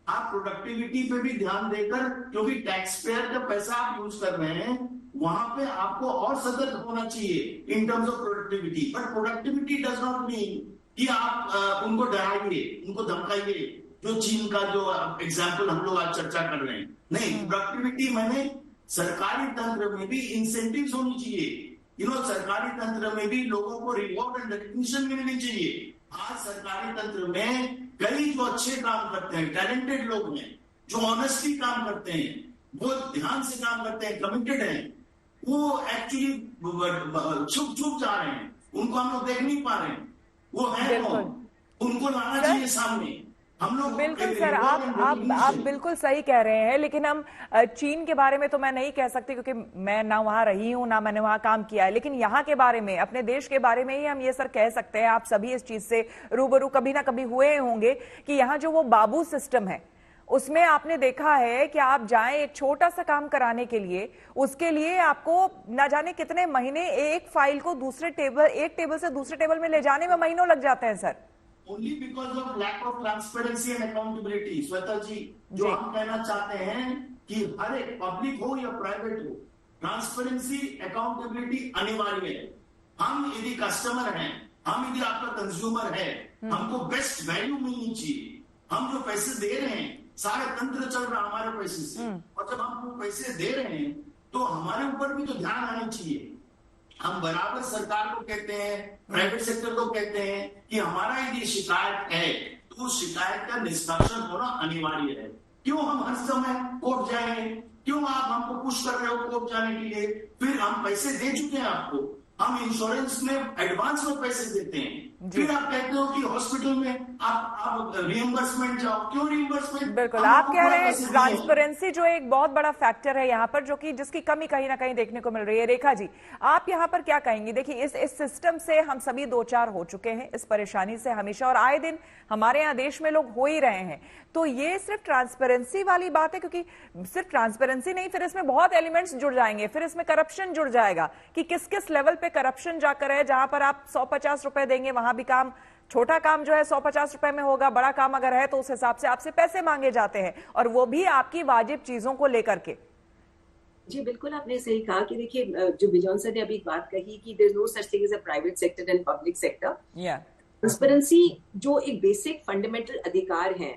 आप प्रोडक्टिविटी पे भी ध्यान देकर, क्योंकि टैक्स पेयर का पैसा आप यूज कर रहे हैं, वहां पे आपको और सतर्क होना चाहिए in terms of productivity. But productivity does not mean कि आप उनको डराइए, उनको धमकाइए, जो चीन का जो एग्जाम्पल हम लोग आज चर्चा कर रहे हैं। नहीं, प्रोडक्टिविटी मैंने सरकारी तंत्र में भी इंसेंटिव्स होनी चाहिए। सरकारी तंत्र में भी लोगों को रिवॉर्ड एंड रिकग्निशन मिलनी चाहिए। आज सरकारी तंत्र में कई जो अच्छे काम करते हैं, टैलेंटेड लोग हैं, जो ऑनेस्टली काम करते हैं, वो ध्यान से काम करते हैं, कमिटेड हैं, वो एक्चुअली छुप जा रहे हैं, उनको हम लोग देख नहीं पा रहे हैं। वो है उनको लाना चाहिए सामने हम लोग। बिल्कुल सर, आप बिल्कुल सही कह रहे हैं, लेकिन हम चीन के बारे में तो मैं नहीं कह सकती क्योंकि मैं ना वहां रही हूं ना मैंने वहां काम किया है, लेकिन यहाँ के बारे में, अपने देश के बारे में ही हम ये सर कह सकते हैं। आप सभी इस चीज से रूबरू कभी ना कभी हुए होंगे कि यहाँ जो वो बाबू सिस्टम है उसमें आपने देखा है कि आप जाएं एक छोटा सा काम कराने के लिए, उसके लिए आपको ना जाने कितने महीने एक फाइल को एक टेबल से दूसरे टेबल में ले जाने में महीनों लग जाते हैं sir. Only because of lack of transparency and accountability। Shweta ji, जो हम कहना चाहते हैं कि हर एक पब्लिक हो या प्राइवेट हो, ट्रांसपेरेंसी अकाउंटेबिलिटी अनिवार्य है। हम यदि कस्टमर हैं, हम यदि आपका कंज्यूमर है, हमको बेस्ट वैल्यू मिलनी चाहिए। हम जो पैसे दे रहे हैं, सारे तंत्र चल रहा हमारे पैसे से, और जब हम वो पैसे दे रहे हैं तो हमारे ऊपर भी तो ध्यान आना चाहिए। हम बराबर सरकार को कहते हैं, प्राइवेट सेक्टर को कहते हैं कि हमारा यदि शिकायत है तो उस शिकायत का निष्पादन होना अनिवार्य है। क्यों हम हर समय कोर्ट जाएंगे? क्यों आप हमको पुश कर रहे हो कोर्ट जाने के लिए? फिर हम पैसे दे चुके हैं आपको, हम इंश्योरेंस में एडवांस में पैसे देते हैं, फिर आप कहते हो कि हॉस्पिटल में आप रिइंबर्समेंट जाओ। क्यों रिइंबर्समेंट? बिल्कुल, आप कह रहे हैं ट्रांसपेरेंसी जो एक बहुत बड़ा फैक्टर है यहाँ पर, जो कि जिसकी कमी कहीं ना कहीं देखने को मिल रही है। रेखा जी, आप यहाँ पर क्या कहेंगी? देखिए, इस सिस्टम से हम सभी दो चार हो चुके हैं, इस परेशानी से हमेशा, और आए दिन हमारे यहाँ देश में लोग हो ही रहे हैं। तो ये सिर्फ ट्रांसपेरेंसी वाली बात है, क्योंकि सिर्फ ट्रांसपेरेंसी नहीं, फिर इसमें बहुत एलिमेंट्स जुड़ जाएंगे, फिर इसमें करप्शन जुड़ जाएगा कि किस किस लेवल पे करप्शन जाकर है। जहां पर आप 150 रुपए देंगे वहां भी काम, छोटा काम जो है 150 रुपए में होगा, बड़ा काम अगर है तो उस हिसाब से आपसे पैसे मांगे जाते हैं, और वो भी आपकी वाजिब चीजों को लेकर के। जी बिल्कुल, आपने सही कहा कि देखिए, जो बिजॉन सर ने अभी एक बात कही कि there is no such thing as a private sector and public sector. Transparency जो एक बेसिक फंडामेंटल अधिकार है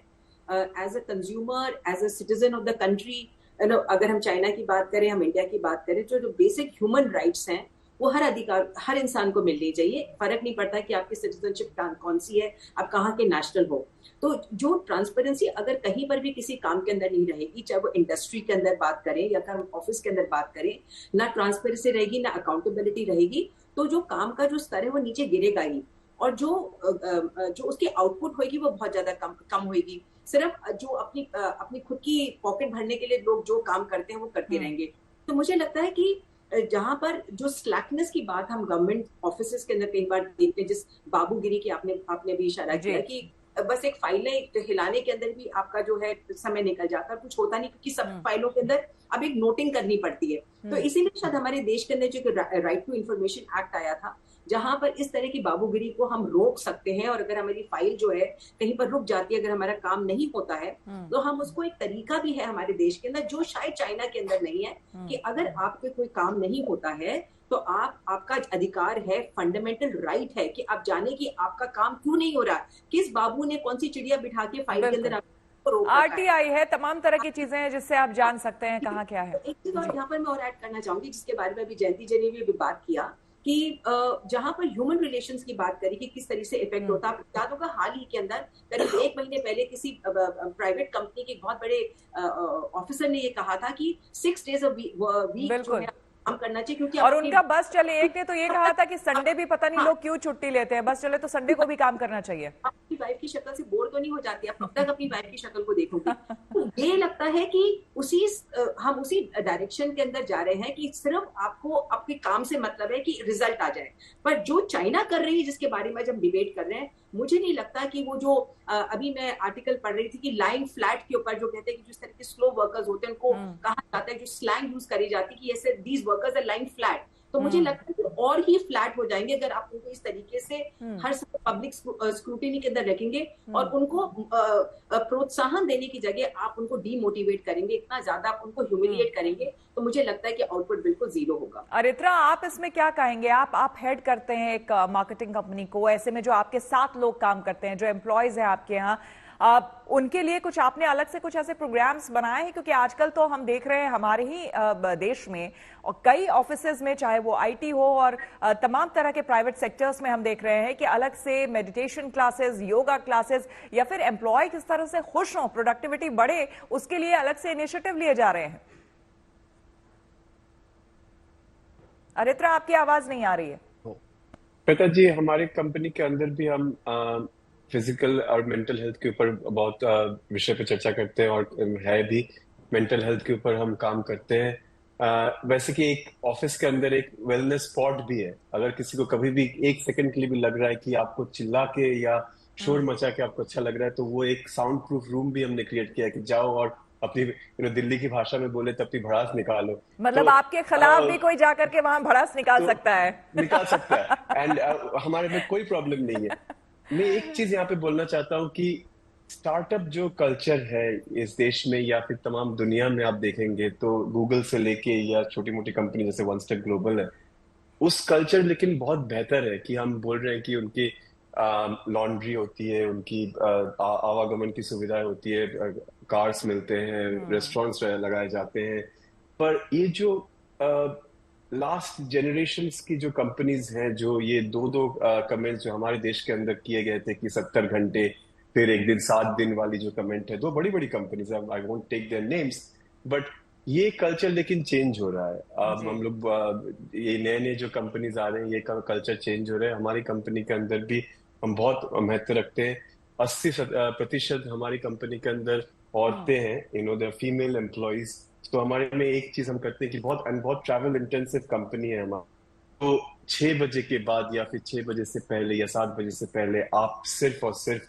as a consumer, as a citizen of the country. अगर हम चाइना की बात करें, हम इंडिया की बात करें, जो बेसिक ह्यूमन राइट्स हैं वो हर अधिकार, हर इंसान को मिलनी चाहिए। फर्क नहीं पड़ता कि आपकी सिटीजनशिप कौन सी है, आप कहाँ के नेशनल हो। तो जो ट्रांसपेरेंसी अगर कहीं पर भी किसी काम के अंदर नहीं रहेगी, चाहे वो इंडस्ट्री के अंदर बात करें या हम ऑफिस के अंदर बात करें, ना ट्रांसपेरेंसी रहेगी ना अकाउंटेबिलिटी रहेगी, तो जो काम का जो स्तर है वो नीचे गिरेगा ही, और जो उसकी आउटपुट होगी वो बहुत ज्यादा कम होगी। सिर्फ जो अपनी खुद की पॉकेट भरने के लिए लोग जो काम करते हैं वो करते रहेंगे। तो मुझे लगता है कि जहां पर जो स्लैकनेस की बात हम गवर्नमेंट ऑफिसेज के अंदर कई बार देखते हैं, जिस बाबूगिरी की आपने भी इशारा किया कि बस एक फाइलें हिलाने के अंदर भी आपका जो है समय निकल जाता है, कुछ होता नहीं, क्योंकि सब फाइलों के अंदर अब एक नोटिंग करनी पड़ती है। तो इसीलिए शायद हमारे देश के अंदर जो राइट टू इंफॉर्मेशन एक्ट आया था, जहां पर इस तरह की बाबूगिरी को हम रोक सकते हैं, और अगर हमारी फाइल जो है कहीं पर रुक जाती है, अगर हमारा काम नहीं होता है, तो हम उसको, एक तरीका भी है हमारे देश के अंदर जो शायद चाइना के अंदर नहीं है, कि अगर आपके कोई काम नहीं होता है तो आपका अधिकार है, फंडामेंटल राइट है कि आप जाने कि आपका काम क्यों नहीं हो रहा, किस बाबू ने कौन सी चिड़िया बिठा के फाइल के अंदर RTI है, तमाम तरह की चीजें हैं जिससे आप जान सकते हैं कहाँ क्या है। एक चीज और यहाँ पर मैं और ऐड करना चाहूंगी, जिसके बारे में अभी जयंती जी ने भी बात किया, कि जहां पर ह्यूमन रिलेशंस की बात करी कि किस तरह से इफेक्ट होता है। याद होगा हाल ही के अंदर करीब 1 महीने पहले किसी प्राइवेट कंपनी के बहुत बड़े ऑफिसर ने ये कहा था कि 6 days a week जो है काम करना चाहिए, क्योंकि और उनका बस चले, एक ने तो ये कहा था कि संडे भी पता नहीं लोग क्यों छुट्टी लेते हैं, बस चले तो संडे को भी काम करना चाहिए। अपनी वाइफ की शक्ल से बोर तो नहीं हो जाती, आप कब तक अपनी वाइफ की शक्ल को देखोगे? तो ये लगता है कि हम उसी डायरेक्शन के अंदर जा रहे हैं कि सिर्फ आपको आपके काम से मतलब है कि रिजल्ट आ जाए। पर जो चाइना कर रही है, जिसके बारे में जब डिबेट कर रहे हैं, मुझे नहीं लगता कि वो जो अभी मैं आर्टिकल पढ़ रही थी कि लाइन फ्लैट के ऊपर जो कहते हैं कि जिस तरह के स्लो वर्कर्स होते हैं उनको कहा जाता है, जो स्लैंग यूज करी जाती है कि ऐसे these workers are line flat, तो मुझे लगता है कि और ही फ्लैट हो जाएंगे अगर आप उनको इस तरीके से हर समय पब्लिक स्क्रूटिनी के अंदर रखेंगे, और उनको प्रोत्साहन देने की जगह आप उनको डीमोटिवेट करेंगे, इतना ज्यादा आप उनको ह्यूमिलिएट करेंगे, तो मुझे लगता है कि आउटपुट बिल्कुल जीरो होगा। अरित्रा, आप इसमें क्या कहेंगे? आप हेड करते हैं एक मार्केटिंग कंपनी को, ऐसे में जो आपके साथ लोग काम करते हैं, जो एम्प्लॉयज हैं आपके यहाँ, उनके लिए कुछ आपने अलग से कुछ ऐसे प्रोग्राम्स बनाए हैं? क्योंकि आजकल तो हम देख रहे हैं हमारे ही देश में और कई ऑफिसेज में, चाहे वो IT हो और तमाम तरह के प्राइवेट सेक्टर्स में, हम देख रहे हैं कि अलग से मेडिटेशन क्लासेस, योगा क्लासेस, या फिर एम्प्लॉय किस तरह से खुश हों, प्रोडक्टिविटी बढ़े, उसके लिए अलग से इनिशिएटिव लिए जा रहे हैं। अरित्रा, आपकी आवाज नहीं आ रही है। श्वेता जी, हमारे कंपनी के अंदर भी हम फिजिकल और मेंटल हेल्थ के ऊपर बहुत विषय पे चर्चा करते हैं, और है भी मेंटल हेल्थ के ऊपर हम काम करते हैं। वैसे कि एक ऑफिस के अंदर एक वेलनेस स्पॉट भी है, अगर किसी को कभी भी 1 सेकंड के लिए भी लग रहा है कि आपको चिल्ला के या शोर मचा के आपको अच्छा लग रहा है, तो वो एक साउंड प्रूफ रूम भी हमने क्रिएट किया है कि जाओ और अपनी दिल्ली की भाषा में बोले तो अपनी भड़ास निकालो। मतलब तो आपके खिलाफ भी कोई जाकर के वहां भड़ास निकाल सकता है। निकाल सकता है, एंड हमारे में कोई प्रॉब्लम नहीं है। मैं एक चीज यहाँ पे बोलना चाहता हूँ कि स्टार्टअप जो कल्चर है इस देश में या फिर तमाम दुनिया में, आप देखेंगे तो गूगल से लेके या छोटी मोटी कंपनी जैसे वन स्टेप ग्लोबल है, उस कल्चर लेकिन बहुत बेहतर है कि हम बोल रहे हैं कि उनकी लॉन्ड्री होती है, उनकी आवागमन की सुविधाएं होती है, कार्स मिलते हैं, रेस्टोरेंट्स लगाए जाते हैं। पर ये जो लास्ट जनरेशन्स की जो कंपनीज हैं, जो ये 2-2 कमेंट्स जो हमारे देश के अंदर किए गए थे कि 70 घंटे फिर एक दिन 7 दिन वाली जो कमेंट है, 2 बड़ी बड़ी companies, I won't take their names, but ये कल्चर लेकिन चेंज हो रहा है। अब हम लोग ये नए जो कंपनीज आ रहे हैं, ये कल्चर चेंज हो रहा है। हमारी कंपनी के अंदर भी हम बहुत महत्व रखते हैं। 80% हमारी कंपनी के अंदर औरतें हैं, द फीमेल एम्प्लॉइज। तो हमारे में एक चीज हम करते हैं कि बहुत ट्रैवल इंटेंसिव कंपनी है हमारी, तो 6 बजे के बाद या फिर 6 बजे से पहले या 7 बजे से पहले आप सिर्फ और सिर्फ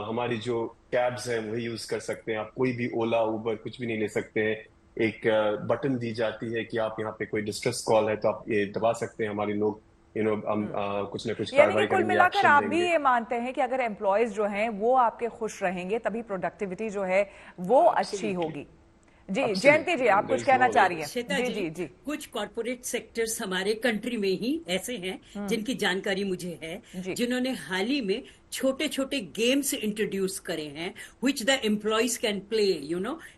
हमारी जो कैब्स हैं वही यूज कर सकते हैं। आप कोई भी ओला उबर कुछ भी नहीं ले सकते हैं। एक बटन दी जाती है कि आप यहाँ पे कोई डिस्ट्रेस कॉल है तो आप ये दबा सकते हैं, हमारे लोग हम कुछ ना कुछ कार्रवाई करेंगे। कुल मिलाकर आप भी ये मानते हैं कि अगर एम्प्लॉयज जो हैं वो आपके खुश रहेंगे तभी प्रोडक्टिविटी जो है वो अच्छी होगी। जी जयंती जी, आप कुछ कहना चाह रही हैं? श्वेता जी, कुछ कॉर्पोरेट सेक्टर्स हमारे कंट्री में ही ऐसे हैं जिनकी जानकारी मुझे है, जिन्होंने हाल ही में छोटे छोटे गेम्स इंट्रोड्यूस करे हैं which the employees can play,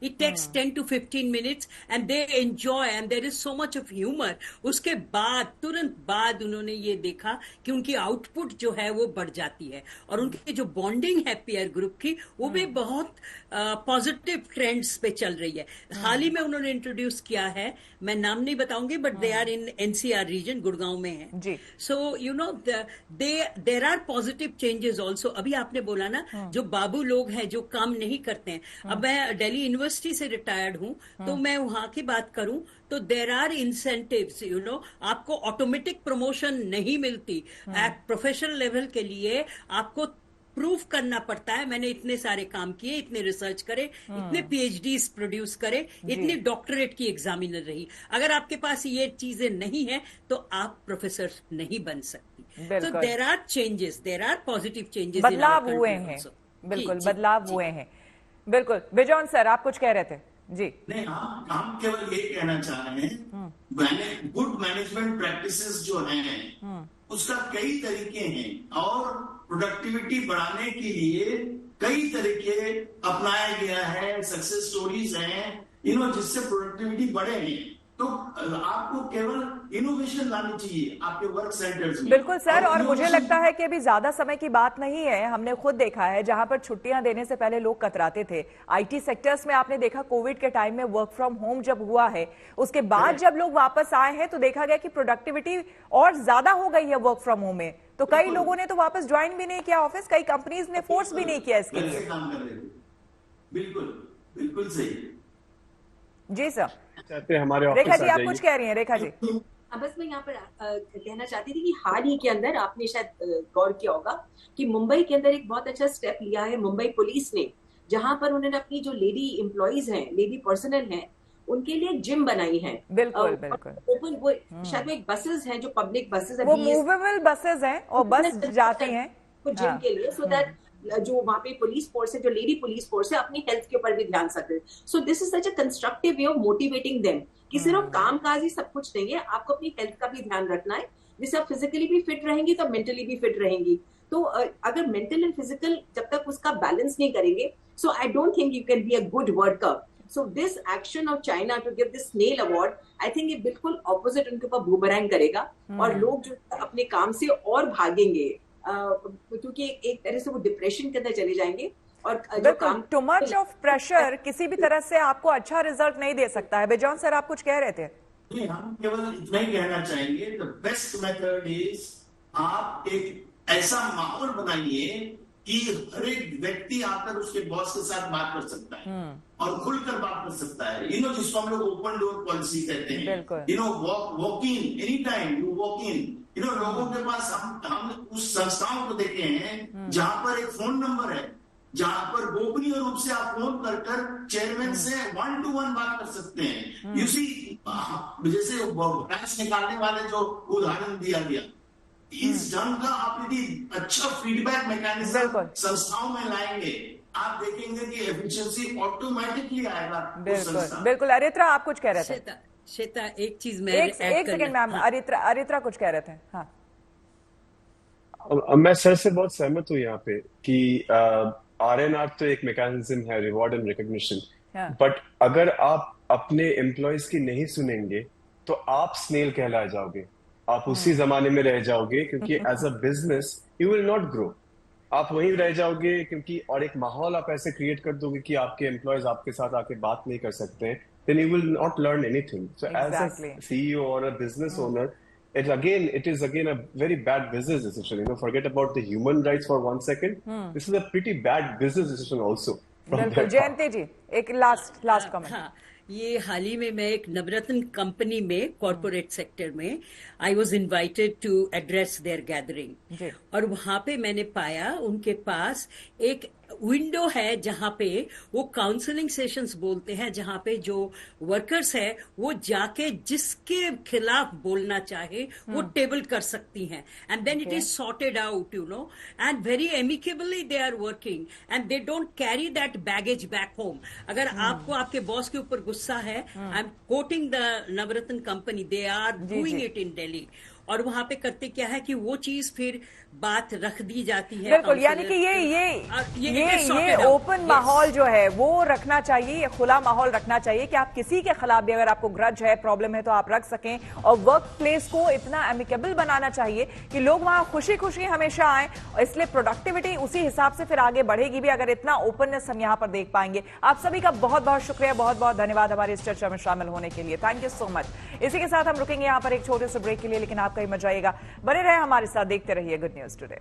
it takes 10 to 15 minutes and they enjoy and there is so much of humor। उसके बाद तुरंत बाद उन्होंने ये देखा कि उनकी आउटपुट जो है वो बढ़ जाती है, और उनकी जो बॉन्डिंग है पीयर ग्रुप की वो भी बहुत पॉजिटिव ट्रेंड्स पे चल रही है। हाल ही में उन्होंने इंट्रोड्यूस किया है, मैं नाम नहीं बताऊंगी, but they are in NCR region, Gurgaon में है। So there are positive changes also. अभी आपने बोला ना जो बाबू लोग हैं जो काम नहीं करते हैं, अब मैं दिल्ली यूनिवर्सिटी से रिटायर्ड हूं, तो मैं वहां की बात करूं तो देर आर इंसेंटिव्स, आपको ऑटोमेटिक प्रमोशन नहीं मिलती। एट प्रोफेशनल लेवल के लिए आपको प्रूफ करना पड़ता है मैंने इतने सारे काम किए, इतने रिसर्च करे, इतने PhDs प्रोड्यूस करे, इतनी डॉक्टरेट की एग्जामिनर रही। अगर आपके पास ये चीजें नहीं है तो आप प्रोफेसर नहीं बन सकती। तो there are changes, there are positive changes, बदलाव हुए हैं, बिल्कुल बदलाव हुए हैं। बिल्कुल बिजॉन सर, आप कुछ कह रहे थे जी? नहीं, हम केवल ये कहना चाह रहे हैं गुड मैनेजमेंट प्रैक्टिसेस जो हैं उसका कई तरीके हैं और प्रोडक्टिविटी बढ़ाने के लिए कई तरीके अपनाया गया है, सक्सेस स्टोरीज हैं, जिससे प्रोडक्टिविटी बढ़े हैं। तो आपको केवल इनोवेशन लानी चाहिए आपके वर्क सेंटर्स में। बिल्कुल सर, और मुझे लगता है कि अभी ज्यादा समय की बात नहीं है। हमने खुद देखा है जहां पर छुट्टियां देने से पहले लोग कतराते थे। IT सेक्टर्स में आपने देखा कोविड के टाइम में वर्क फ्रॉम होम जब हुआ है, उसके बाद जब लोग वापस आए हैं तो देखा गया कि प्रोडक्टिविटी और ज्यादा हो गई है वर्क फ्रॉम होम में। तो कई लोगों ने तो वापस ज्वाइन भी नहीं किया ऑफिस, कई कंपनीज ने फोर्स भी नहीं किया इसके लिए। बिल्कुल बिल्कुल सही जी सर। चाहते हैं हमारे ऑफिस रेखा जी, आप कुछ कह रही हैं? रेखा जी, बस मैं यहाँ पर कहना चाहती थी कि हाल ही के अंदर आपने शायद गौर किया होगा कि मुंबई के अंदर एक बहुत अच्छा स्टेप लिया है मुंबई पुलिस ने, जहां पर उन्होंने अपनी जो लेडी एम्प्लॉइज हैं, लेडी पर्सनल हैं, उनके लिए जिम बनाई है। बिल्कुल बिल्कुल। ओपन वो शायद वो एक बसेस हैं जो पब्लिक बसेस है, वो मूवेबल बसेस हैं और बस जाती हैं जिम के लिए, सो दैट जो वहाँ पे पुलिस फोर्स है, जो लेडी पुलिस फोर्स है, अपनी हेल्थ के ऊपर भी ध्यान सके। So this is such a constructive way of motivating them कि सिर्फ काम काज ही सब कुछ नहीं है, आपको अपनी हेल्थ का भी ध्यान रखना है। जिससे आप फिजिकली भी फिट रहेंगी तो मेंटली भी फिट रहेंगी। तो अगर मेंटल एंड फिजिकल जब तक उसका बैलेंस नहीं करेंगे, so I don't think you can be a good worker. So this action of China to give this snail award, I think ये बिल्कुल ऑपोजिट उनके ऊपर बूमरैंग करेगा और लोग जो अपने काम से और भागेंगे, क्योंकि एक तरह से वो डिप्रेशन के अंदर चले जाएंगे। और जो काम टू मच ऑफ प्रेशर किसी भी तरह से आपको अच्छा रिजल्ट नहीं दे सकता है। बेजॉन सर, आप कुछ कह रहे थे? नहीं, हम केवल इतना ही कहना चाहेंगे, द बेस्ट मेथड इज आप एक ऐसा माहौल बनाइए कि हर एक व्यक्ति आकर उसके बॉस के साथ बात कर सकता है और खुलकर बात कर सकता है। जिसको हम लोग ओपन डोर पॉलिसी कहते हैं। Walk in any time, you walk in. लोगों के पास हम उस संस्थाओं को देखे हैं जहां पर एक फोन नंबर है, जहां पर गोपनीय रूप से आप फोन कर चेयरमैन से 1-to-1 बात कर सकते हैं। यू सी, जैसे टैक्स निकालने वाले जो उदाहरण दिया गया, इस ढंग का आप यदि अच्छा फीडबैक मैकेनिज्म संस्थाओं में लाएंगे, आप देखेंगे कि एफिशिएंसी ऑटोमेटिकली आएगा। बिल्कुल बिल्कुल। अरित्रा, आप कुछ कह रहे थे? श्वेता, एक चीज मैं एक सेकंड मैम, अरित्रा कुछ कह रहे थे। हाँ, मैं सर से बहुत सहमत हूँ यहाँ पे कि RNR तो एक मैकेनिज्म है, रिवॉर्ड एंड रिकॉग्निशन, बट अगर आप अपने एम्प्लॉयज की नहीं सुनेंगे तो आप स्नेल कहला जाओगे, आप उसी जमाने में रह जाओगे, क्योंकि as a business you will not grow. आप वहीं रह जाओगे क्योंकि, और एक माहौल आप ऐसे क्रिएट कर दोगे कि आपके एम्प्लॉयज आपके साथ आके बात नहीं कर सकते हैं, then you will not learn anything. So exactly. As a CEO or a business owner, it is again a very bad business decision. Forget about the human rights for 1 second. This is a pretty bad business decision also. बिल्कुल। जयंती जी, एक last comment. हाँ, ये हाल ही में मैं एक Navratna company में corporate sector में I was invited to address their gathering, और वहां पे मैंने पाया उनके पास एक विंडो है जहां पे वो काउंसलिंग सेशंस बोलते हैं, जहां पे जो वर्कर्स है वो जाके जिसके खिलाफ बोलना चाहे वो टेबल कर सकती हैं, and then it is sorted out, and very amicably they are working and they don't carry that baggage back home. अगर आपको आपके बॉस के ऊपर गुस्सा है, I am quoting the Navratna company, they are doing it in Delhi, और वहां पे करते क्या है कि वो चीज फिर बात रख दी जाती है। बिल्कुल, यानी कि ये ओपन माहौल जो है वो रखना चाहिए, ये खुला माहौल रखना चाहिए कि आप किसी के खिलाफ भी अगर आपको ग्रज है, प्रॉब्लम है, तो आप रख सकें, और वर्क प्लेस को इतना एमिकेबल बनाना चाहिए कि लोग वहां खुशी खुशी हमेशा आए, और इसलिए प्रोडक्टिविटी उसी हिसाब से फिर आगे बढ़ेगी भी, अगर इतना ओपननेस हम यहाँ पर देख पाएंगे। आप सभी का बहुत बहुत शुक्रिया, बहुत बहुत धन्यवाद हमारी इस चर्चा में शामिल होने के लिए। Thank you so much. इसी के साथ हम रुकेंगे यहाँ पर एक छोटे से ब्रेक के लिए, लेकिन आप कहीं मत जाइएगा, बने रहे हमारे साथ, देखते रहिए गुड न्यूज टुडे।